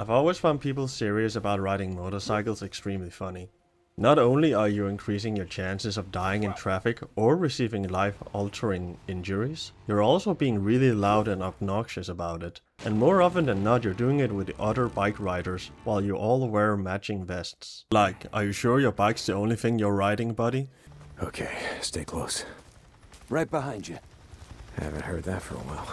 I've always found people serious about riding motorcycles extremely funny. Not only are you increasing your chances of dying in traffic or receiving life-altering injuries, you're also being really loud and obnoxious about it. And more often than not, you're doing it with the other bike riders while you all wear matching vests. Like, are you sure your bike's the only thing you're riding, buddy? Okay, stay close. Right behind you. Haven't heard that for a while.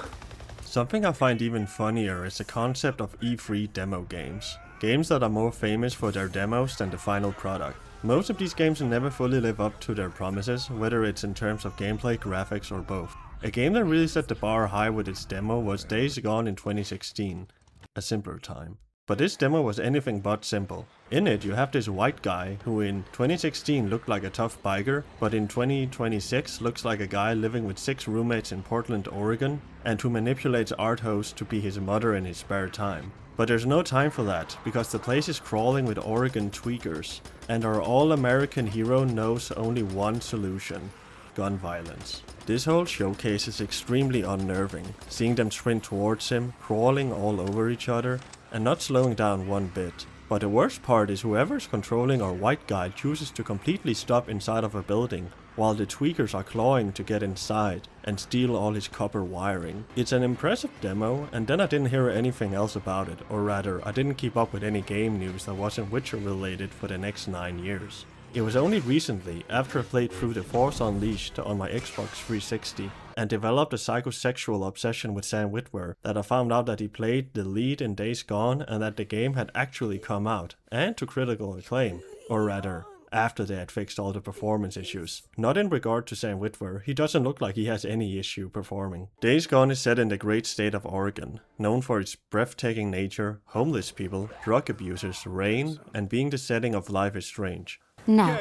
Something I find even funnier is the concept of E3 demo games. Games that are more famous for their demos than the final product. Most of these games never fully live up to their promises, whether it's in terms of gameplay, graphics, or both. A game that really set the bar high with its demo was Days Gone in 2016. A simpler time. But this demo was anything but simple. In it, you have this white guy who in 2016 looked like a tough biker, but in 2026 looks like a guy living with 6 roommates in Portland, Oregon, and who manipulates art hosts to be his mother in his spare time. But there's no time for that, because the place is crawling with Oregon tweakers, and our all-American hero knows only one solution: gun violence. This whole showcase is extremely unnerving, seeing them sprint towards him, crawling all over each other, and not slowing down one bit. But the worst part is whoever's controlling our white guy chooses to completely stop inside of a building, while the tweakers are clawing to get inside and steal all his copper wiring. It's an impressive demo, and then I didn't hear anything else about it, or rather, I didn't keep up with any game news that wasn't Witcher related for the next 9 years. It was only recently, after I played through The Force Unleashed on my Xbox 360 and developed a psychosexual obsession with Sam Witwer, that I found out that he played the lead in Days Gone and that the game had actually come out, and to critical acclaim, or rather, after they had fixed all the performance issues. Not in regard to Sam Witwer, he doesn't look like he has any issue performing. Days Gone is set in the great state of Oregon, known for its breathtaking nature, homeless people, drug abusers, rain, and being the setting of Life is Strange. Now,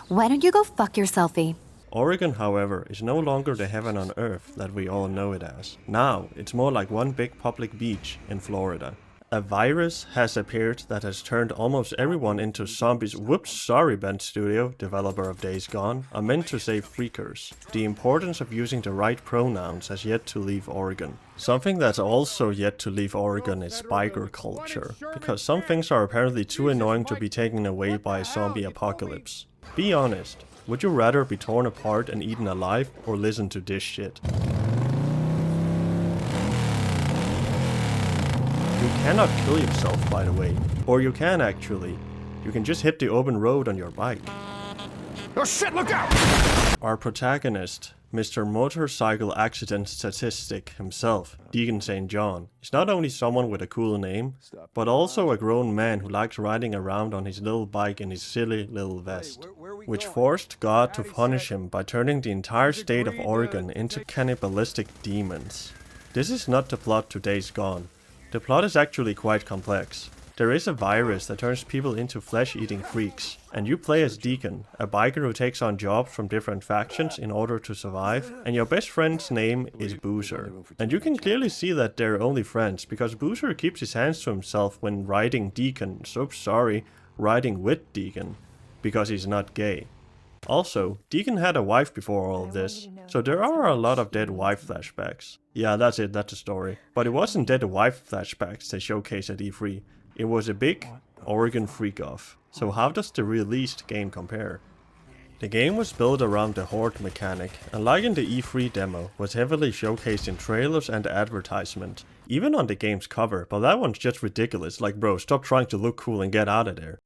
why don't you go fuck yourselfie? Oregon, however, is no longer the heaven on earth that we all know it as. Now, it's more like one big public beach in Florida. A virus has appeared that has turned almost everyone into zombies. Whoops, sorry Bend Studio, developer of Days Gone. I meant to say freakers. The importance of using the right pronouns has yet to leave Oregon. Something that's also yet to leave Oregon is biker culture, because some things are apparently too annoying to be taken away by a zombie apocalypse. Be honest, would you rather be torn apart and eaten alive, or listen to this shit? You cannot kill yourself, by the way. Or you can actually. You can just hit the open road on your bike. Oh shit, look out! Our protagonist, Mr. Motorcycle Accident Statistic himself, Deacon St. John, is not only someone with a cool name, but also a grown man who likes riding around on his little bike in his silly little vest, which forced God to punish him by turning the entire state of Oregon into cannibalistic demons. This is not the plot to Days Gone. The plot is actually quite complex. There is a virus that turns people into flesh-eating freaks, and you play as Deacon, a biker who takes on jobs from different factions in order to survive, and your best friend's name is Boozer. And you can clearly see that they're only friends, because Boozer keeps his hands to himself when riding Deacon, riding with Deacon, because he's not gay. Also, Deacon had a wife before all of this, so there are a lot of dead wife flashbacks. Yeah, that's it, that's the story. But it wasn't dead wife flashbacks they showcased at E3. It was a big Oregon freak-off. So how does the released game compare? The game was built around the horde mechanic, and like in the E3 demo, was heavily showcased in trailers and advertisement. Even on the game's cover, but that one's just ridiculous, like bro, stop trying to look cool and get out of there.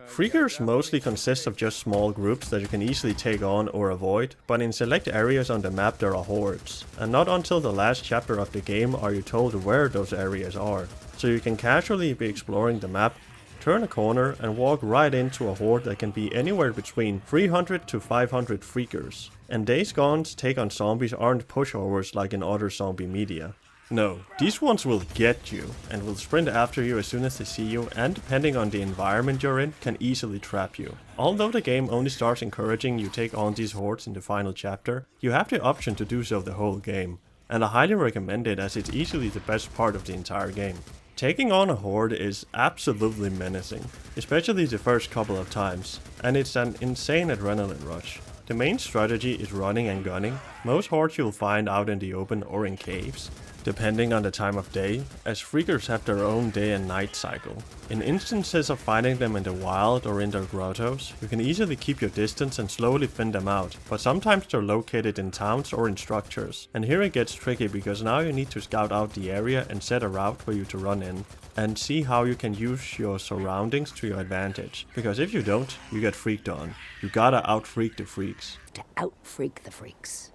Freakers mostly consist of just small groups that you can easily take on or avoid, but in select areas on the map there are hordes, and not until the last chapter of the game are you told where those areas are. So you can casually be exploring the map, turn a corner and walk right into a horde that can be anywhere between 300 to 500 freakers. And Days Gone's take on zombies aren't pushovers like in other zombie media. No, these ones will get you, and will sprint after you as soon as they see you, and depending on the environment you're in, can easily trap you. Although the game only starts encouraging you take on these hordes in the final chapter, you have the option to do so the whole game. And I highly recommend it as it's easily the best part of the entire game. Taking on a horde is absolutely menacing, especially the first couple of times, and it's an insane adrenaline rush. The main strategy is running and gunning. Most hordes you'll find out in the open or in caves, depending on the time of day, as freakers have their own day and night cycle. In instances of finding them in the wild or in their grottos, you can easily keep your distance and slowly thin them out, but sometimes they're located in towns or in structures. And here it gets tricky because now you need to scout out the area and set a route for you to run in, and see how you can use your surroundings to your advantage. Because if you don't, you get freaked on. You gotta out-freak the freaks. To out-freak the freaks.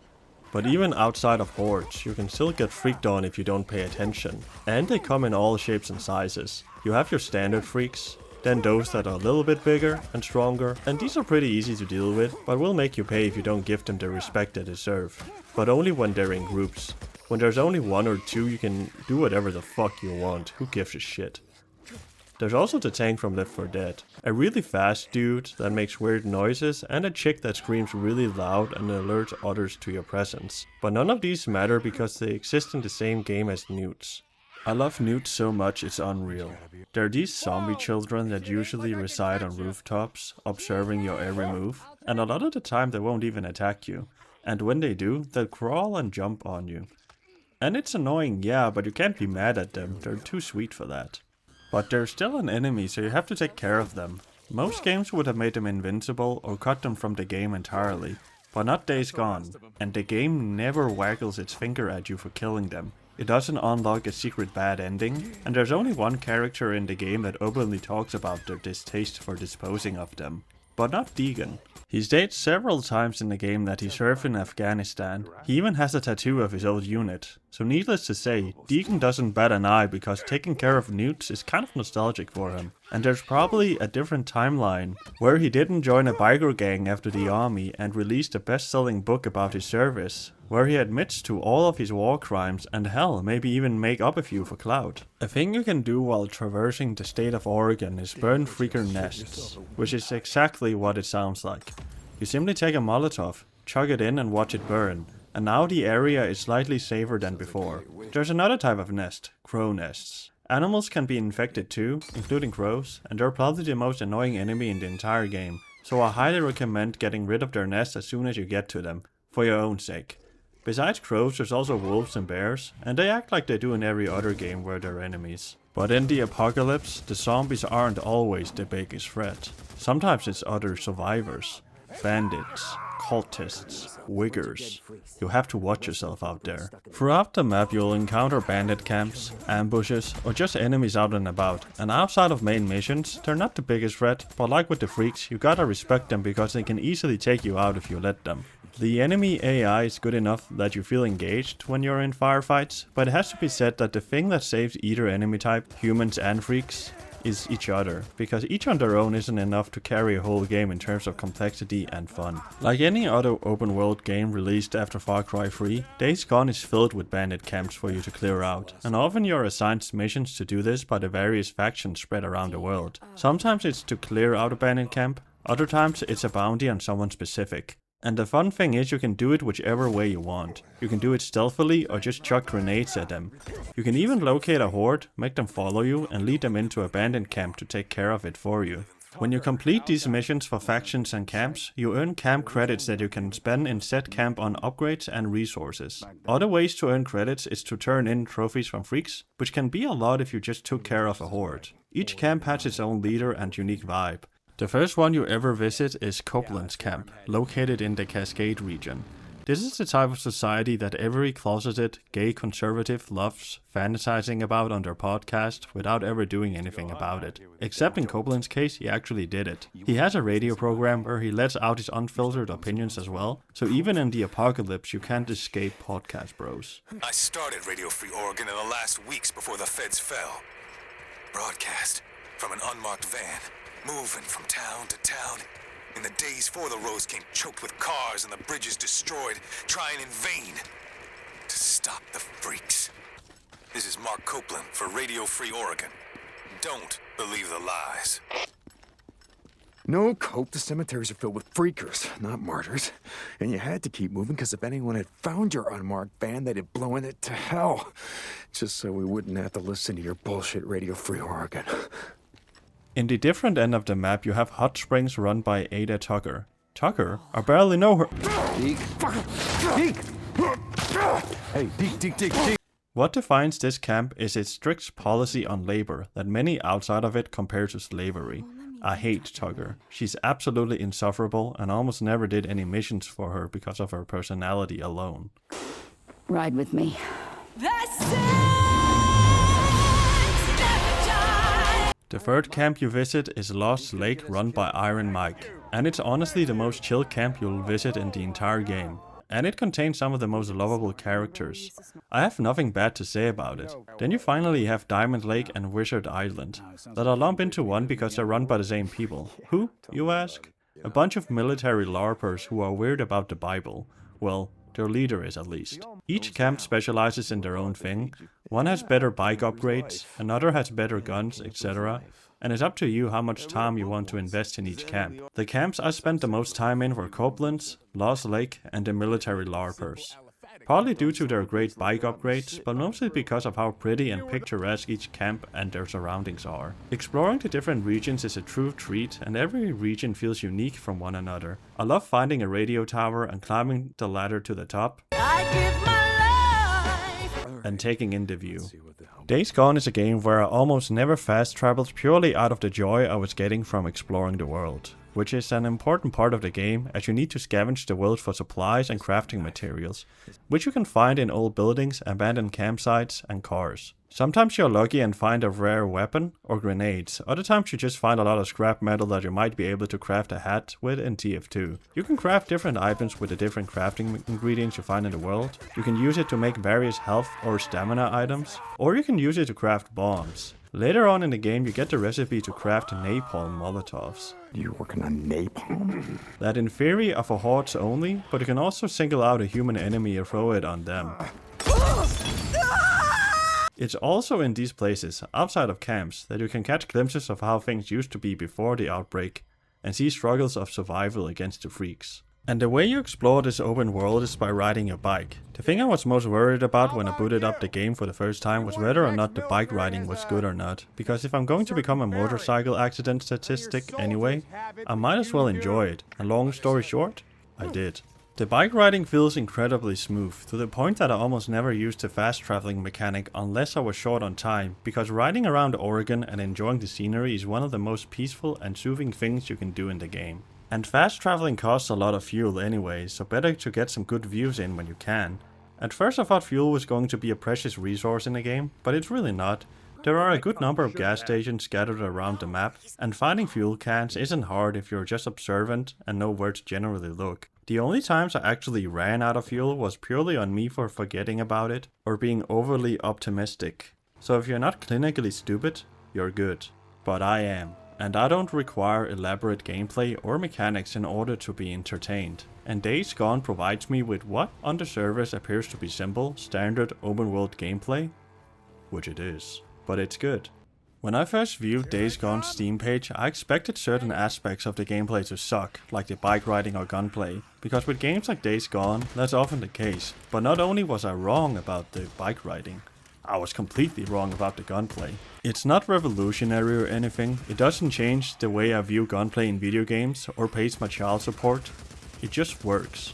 But even outside of hordes, you can still get freaked on if you don't pay attention. And they come in all shapes and sizes. You have your standard freaks, then those that are a little bit bigger and stronger, and these are pretty easy to deal with, but will make you pay if you don't give them the respect they deserve. But only when they're in groups. When there's only one or two, you can do whatever the fuck you want, who gives a shit. There's also the tank from Left 4 Dead. A really fast dude that makes weird noises, and a chick that screams really loud and alerts others to your presence. But none of these matter because they exist in the same game as newts. I love newts so much it's unreal. They're these zombie children that usually reside on rooftops, observing your every move, and a lot of the time they won't even attack you. And when they do, they'll crawl and jump on you. And it's annoying, yeah, but you can't be mad at them, they're too sweet for that. But they're still an enemy, so you have to take care of them. Most games would have made them invincible or cut them from the game entirely, but not Days Gone, and the game never waggles its finger at you for killing them. It doesn't unlock a secret bad ending, and there's only one character in the game that openly talks about their distaste for disposing of them. But not Deegan. He states several times in the game that he served in Afghanistan. He even has a tattoo of his old unit. So needless to say, Deegan doesn't bat an eye because taking care of newts is kind of nostalgic for him. And there's probably a different timeline where he didn't join a biker gang after the army and released a best-selling book about his service, where he admits to all of his war crimes and hell, maybe even make up a few for clout. A thing you can do while traversing the state of Oregon is burn freaker nests, which is exactly what it sounds like. You simply take a Molotov, chug it in and watch it burn, and now the area is slightly safer than before. There's another type of nest, crow nests. Animals can be infected too, including crows, and they're probably the most annoying enemy in the entire game, so I highly recommend getting rid of their nests as soon as you get to them, for your own sake. Besides crows, there's also wolves and bears, and they act like they do in every other game where they're enemies. But in the apocalypse, the zombies aren't always the biggest threat. Sometimes it's other survivors. Bandits, cultists, wiggers. You have to watch yourself out there. Throughout the map you'll encounter bandit camps, ambushes, or just enemies out and about. And outside of main missions, they're not the biggest threat, but like with the freaks, you gotta respect them because they can easily take you out if you let them. The enemy AI is good enough that you feel engaged when you're in firefights, but it has to be said that the thing that saves either enemy type, humans and freaks, is each other, because each on their own isn't enough to carry a whole game in terms of complexity and fun. Like any other open world game released after Far Cry 3, Days Gone is filled with bandit camps for you to clear out, and often you're assigned missions to do this by the various factions spread around the world. Sometimes it's to clear out a bandit camp, other times it's a bounty on someone specific. And the fun thing is you can do it whichever way you want. You can do it stealthily or just chuck grenades at them. You can even locate a horde, make them follow you and lead them into a abandoned camp to take care of it for you. When you complete these missions for factions and camps, you earn camp credits that you can spend in said camp on upgrades and resources. Other ways to earn credits is to turn in trophies from freaks, which can be a lot if you just took care of a horde. Each camp has its own leader and unique vibe. The first one you ever visit is Copeland's camp, located in the Cascade region. This is the type of society that every closeted, gay conservative loves fantasizing about on their podcast without ever doing anything about it. Except in Copeland's case, he actually did it. He has a radio program where he lets out his unfiltered opinions as well, so even in the apocalypse you can't escape podcast bros. I started Radio Free Oregon in the last weeks before the feds fell. Broadcast from an unmarked van. Moving from town to town. In the days before the roads came choked with cars and the bridges destroyed, trying in vain to stop the freaks. This is Mark Copeland for Radio Free Oregon. Don't believe the lies. No, Cope, the cemeteries are filled with freakers, not martyrs. And you had to keep moving because if anyone had found your unmarked van, they'd have blown it to hell. Just so we wouldn't have to listen to your bullshit Radio Free Oregon. In the different end of the map you have hot springs run by Ada Tucker. Tucker? I barely know her. Deke. Deke! Hey, Deke. What defines this camp is its strict policy on labor that many outside of it compare to slavery. I hate Tugger. She's absolutely insufferable and almost never did any missions for her because of her personality alone. Ride with me. The third camp you visit is Lost Lake, run by Iron Mike, and it's honestly the most chill camp you'll visit in the entire game. And it contains some of the most lovable characters. I have nothing bad to say about it. Then you finally have Diamond Lake and Wizard Island, that are lumped into one because they're run by the same people. Who, you ask? A bunch of military LARPers who are weird about the Bible. Well, their leader is at least. Each camp specializes in their own thing. One has better bike upgrades, another has better guns, etc. And it's up to you how much time you want to invest in each camp. The camps I spent the most time in were Copeland's, Lost Lake, and the military LARPers. Partly due to their great bike upgrades, but mostly because of how pretty and picturesque each camp and their surroundings are. Exploring the different regions is a true treat, and every region feels unique from one another. I love finding a radio tower and climbing the ladder to the top, and taking in the view. Days Gone is a game where I almost never fast traveled purely out of the joy I was getting from exploring the world, which is an important part of the game as you need to scavenge the world for supplies and crafting materials, which you can find in old buildings, abandoned campsites, and cars. Sometimes you're lucky and find a rare weapon or grenades, other times you just find a lot of scrap metal that you might be able to craft a hat with in TF2. You can craft different items with the different crafting ingredients you find in the world. You can use it to make various health or stamina items, or you can use it to craft bombs. Later on in the game you get the recipe to craft napalm molotovs. You working on napalm? That in theory are for hordes only, but you can also single out a human enemy and throw it on them. It's also in these places, outside of camps, that you can catch glimpses of how things used to be before the outbreak, and see struggles of survival against the freaks. And the way you explore this open world is by riding your bike. The thing I was most worried about when I booted up the game for the first time was whether or not the bike riding was good or not, because if I'm going to become a motorcycle accident statistic anyway, I might as well enjoy it, and long story short, I did. The bike riding feels incredibly smooth, to the point that I almost never used the fast traveling mechanic unless I was short on time, because riding around Oregon and enjoying the scenery is one of the most peaceful and soothing things you can do in the game. And fast traveling costs a lot of fuel anyway, so better to get some good views in when you can. At first I thought fuel was going to be a precious resource in the game, but it's really not. There are a good number of gas stations scattered around the map, and finding fuel cans isn't hard if you're just observant and know where to generally look. The only times I actually ran out of fuel was purely on me for forgetting about it or being overly optimistic. So if you're not clinically stupid, you're good. But I am. And I don't require elaborate gameplay or mechanics in order to be entertained. And Days Gone provides me with what on the surface appears to be simple, standard open world gameplay, which it is. But it's good. When I first viewed Days Gone's Steam page, I expected certain aspects of the gameplay to suck, like the bike riding or gunplay, because with games like Days Gone, that's often the case. But not only was I wrong about the bike riding, I was completely wrong about the gunplay. It's not revolutionary or anything, it doesn't change the way I view gunplay in video games or pays my child support, it just works.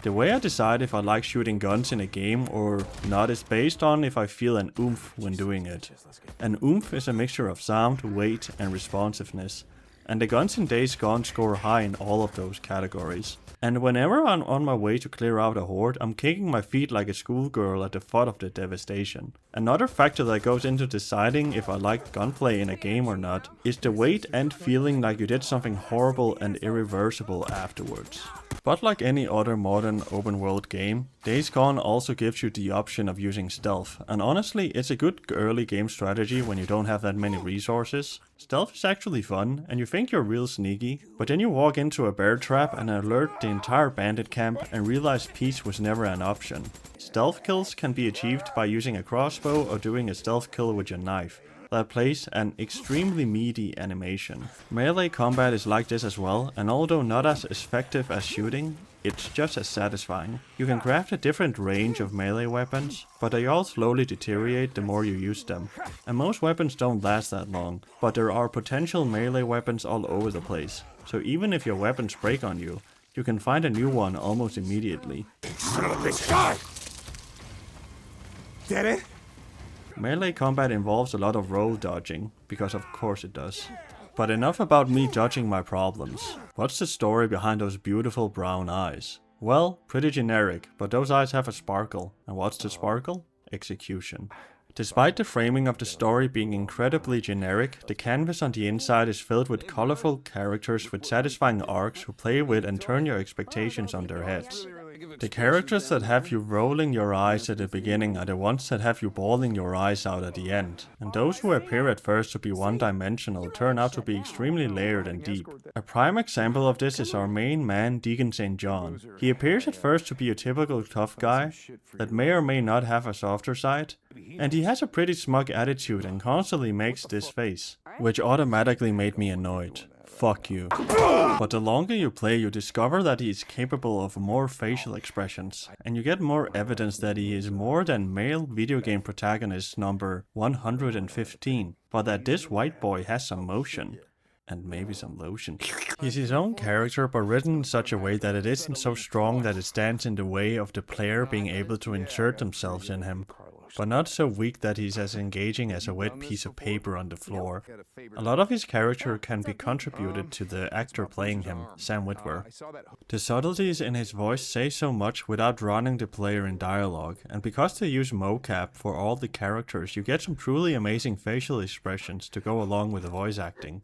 The way I decide if I like shooting guns in a game or not is based on if I feel an oomph when doing it. An oomph is a mixture of sound, weight, and responsiveness, and the guns in Days Gone score high in all of those categories. And whenever I'm on my way to clear out a horde, I'm kicking my feet like a schoolgirl at the thought of the devastation. Another factor that goes into deciding if I like gunplay in a game or not is the weight and feeling like you did something horrible and irreversible afterwards. But like any other modern open world game, Days Gone also gives you the option of using stealth, and honestly it's a good early game strategy when you don't have that many resources. Stealth is actually fun, and you think you're real sneaky, but then you walk into a bear trap and alert the entire bandit camp and realize peace was never an option. Stealth kills can be achieved by using a crossbow or doing a stealth kill with your knife. That plays an extremely meaty animation. Melee combat is like this as well, and although not as effective as shooting, it's just as satisfying. You can craft a different range of melee weapons, but they all slowly deteriorate the more you use them. And most weapons don't last that long, but there are potential melee weapons all over the place. So even if your weapons break on you, you can find a new one almost immediately. Son of a bitch, die! Did it? Melee combat involves a lot of roll dodging, because of course it does. But enough about me dodging my problems. What's the story behind those beautiful brown eyes? Well, pretty generic, but those eyes have a sparkle. And what's the sparkle? Execution. Despite the framing of the story being incredibly generic, the canvas on the inside is filled with colorful characters with satisfying arcs who play with and turn your expectations on their heads. The characters that have you rolling your eyes at the beginning are the ones that have you bawling your eyes out at the end, and those who appear at first to be one-dimensional turn out to be extremely layered and deep. A prime example of this is our main man, Deacon St. John. He appears at first to be a typical tough guy that may or may not have a softer side, and he has a pretty smug attitude and constantly makes this face, which automatically made me annoyed. Fuck you. But the longer you play, you discover that he is capable of more facial expressions, and you get more evidence that he is more than male video game protagonist number 115, but that this white boy has some motion. And maybe some lotion. He's his own character, but written in such a way that it isn't so strong that it stands in the way of the player being able to insert themselves in him, but not so weak that he's as engaging as a wet piece of paper on the floor. A lot of his character can be contributed to the actor playing him, Sam Witwer. The subtleties in his voice say so much without drowning the player in dialogue, and because they use mocap for all the characters, you get some truly amazing facial expressions to go along with the voice acting.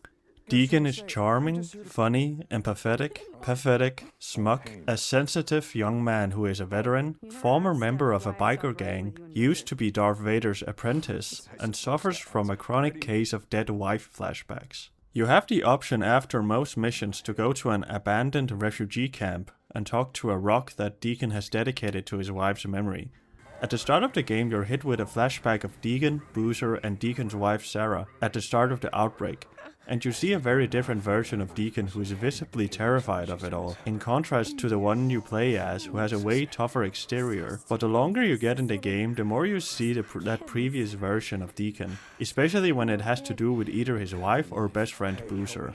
Deacon is charming, funny, empathetic, pathetic, smug, a sensitive young man who is a veteran, former member of a biker gang, used to be Darth Vader's apprentice, and suffers from a chronic case of dead wife flashbacks. You have the option after most missions to go to an abandoned refugee camp and talk to a rock that Deacon has dedicated to his wife's memory. At the start of the game, you're hit with a flashback of Deacon, Boozer, and Deacon's wife Sarah at the start of the outbreak. And you see a very different version of Deacon who is visibly terrified of it all, in contrast to the one you play as, who has a way tougher exterior. But the longer you get in the game, the more you see that previous version of Deacon, especially when it has to do with either his wife or best friend Boozer.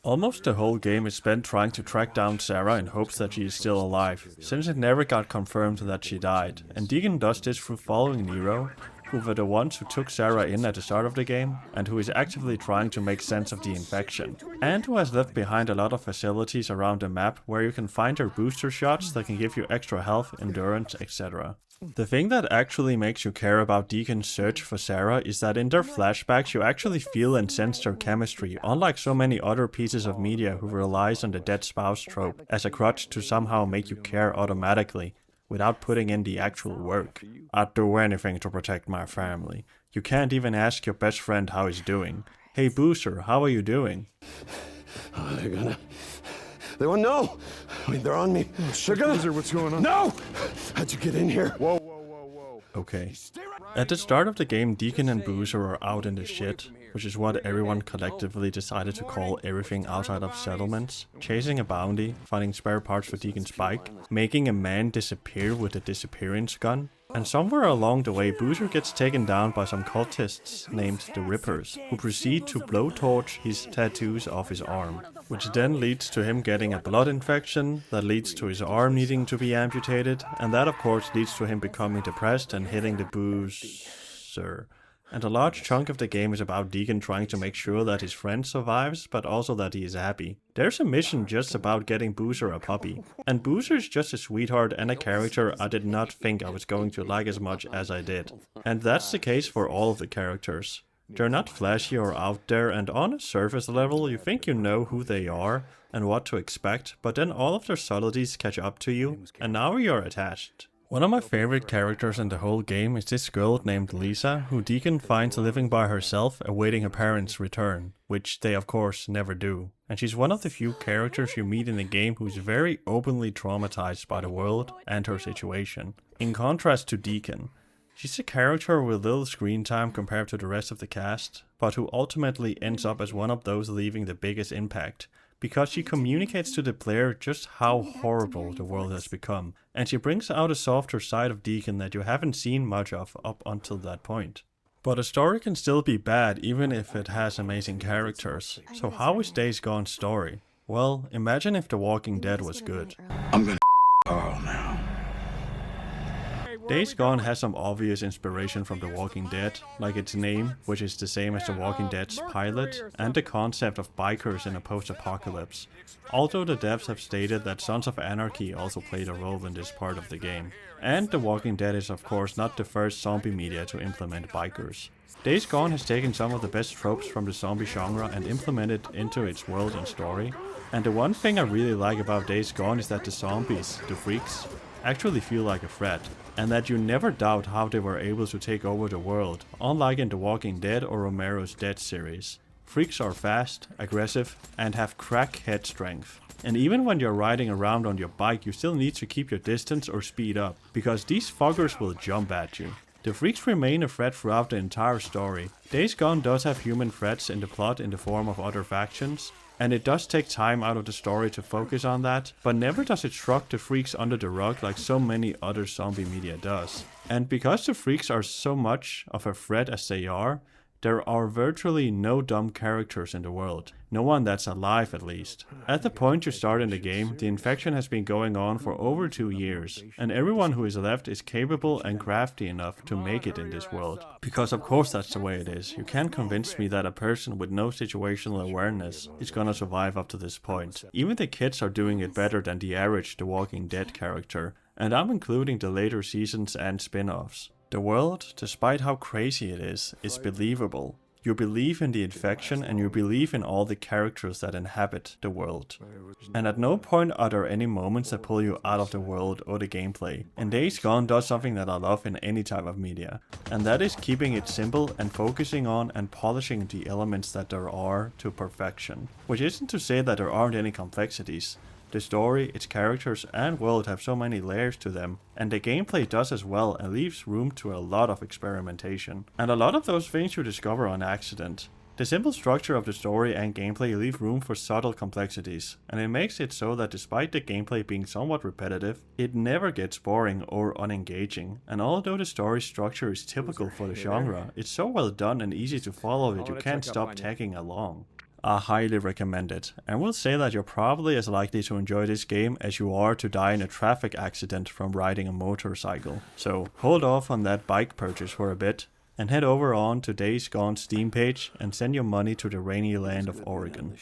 Almost the whole game is spent trying to track down Sarah in hopes that she is still alive, since it never got confirmed that she died, and Deacon does this through following Nero, who were the ones who took Sarah in at the start of the game, and who is actively trying to make sense of the infection, and who has left behind a lot of facilities around the map where you can find her booster shots that can give you extra health, endurance, etc. The thing that actually makes you care about Deacon's search for Sarah is that in their flashbacks you actually feel and sense their chemistry, unlike so many other pieces of media who relies on the dead spouse trope as a crutch to somehow make you care automatically, without putting in the actual work. I'd do anything to protect my family. You can't even ask your best friend how he's doing. Hey Booster, how are you doing? Oh, they won't know. I mean, they're on me. They're gonna... Boozer, what's going on? No! How'd you get in here? Whoa, whoa, whoa, whoa. Okay. At the start of the game, Deacon and Boozer are out in the shit, which is what everyone collectively decided to call everything outside of settlements, chasing a bounty, finding spare parts for Deacon's bike, making a man disappear with a disappearance gun, and somewhere along the way Boozer gets taken down by some cultists named the Rippers, who proceed to blowtorch his tattoos off his arm, which then leads to him getting a blood infection, that leads to his arm needing to be amputated, and that of course leads to him becoming depressed and hitting the boozer. And a large chunk of the game is about Deacon trying to make sure that his friend survives, but also that he is happy. There's a mission just about getting Boozer a puppy. And Boozer's just a sweetheart and a character I did not think I was going to like as much as I did. And that's the case for all of the characters. They're not flashy or out there, and on a surface level you think you know who they are and what to expect, but then all of their subtleties catch up to you, and now you're attached. One of my favorite characters in the whole game is this girl named Lisa, who Deacon finds living by herself awaiting her parents' return, which they of course never do. And she's one of the few characters you meet in the game who's very openly traumatized by the world and her situation. In contrast to Deacon, she's a character with little screen time compared to the rest of the cast, but who ultimately ends up as one of those leaving the biggest impact, because she communicates to the player just how horrible the world has become, and she brings out a softer side of Deacon that you haven't seen much of up until that point. But a story can still be bad even if it has amazing characters. So how is Days Gone's story? Well, imagine if The Walking Dead was good. I'm gonna Carl now. Days Gone has some obvious inspiration from The Walking Dead, like its name, which is the same as The Walking Dead's pilot, and the concept of bikers in a post-apocalypse. Although the devs have stated that Sons of Anarchy also played a role in this part of the game. And The Walking Dead is of course not the first zombie media to implement bikers. Days Gone has taken some of the best tropes from the zombie genre and implemented into its world and story. And the one thing I really like about Days Gone is that the zombies, the freaks, actually feel like a threat, and that you never doubt how they were able to take over the world, unlike in The Walking Dead or Romero's Dead series. Freaks are fast, aggressive, and have crackhead strength. And even when you're riding around on your bike, you still need to keep your distance or speed up, because these fuckers will jump at you. The freaks remain a threat throughout the entire story. Days Gone does have human threats in the plot in the form of other factions, and it does take time out of the story to focus on that, but never does it shrug the freaks under the rug like so many other zombie media does. And because the freaks are so much of a threat as they are, there are virtually no dumb characters in the world. No one that's alive at least. At the point you start in the game, the infection has been going on for over 2 years, and everyone who is left is capable and crafty enough to make it in this world. Because of course that's the way it is. You can't convince me that a person with no situational awareness is gonna survive up to this point. Even the kids are doing it better than the average The Walking Dead character, and I'm including the later seasons and spin-offs. The world, despite how crazy it is believable. You believe in the infection and you believe in all the characters that inhabit the world. And at no point are there any moments that pull you out of the world or the gameplay. And Days Gone does something that I love in any type of media. And that is keeping it simple and focusing on and polishing the elements that there are to perfection. Which isn't to say that there aren't any complexities. The story, its characters and world have so many layers to them, and the gameplay does as well and leaves room to a lot of experimentation. And a lot of those things you discover on accident. The simple structure of the story and gameplay leave room for subtle complexities, and it makes it so that despite the gameplay being somewhat repetitive, it never gets boring or unengaging. And although the story structure is typical for the genre, it's so well done and easy to follow that you can't stop tagging along. I highly recommend it, and will say that you're probably as likely to enjoy this game as you are to die in a traffic accident from riding a motorcycle. So hold off on that bike purchase for a bit, and head over on to Days Gone's Steam page and send your money to the rainy land of Oregon.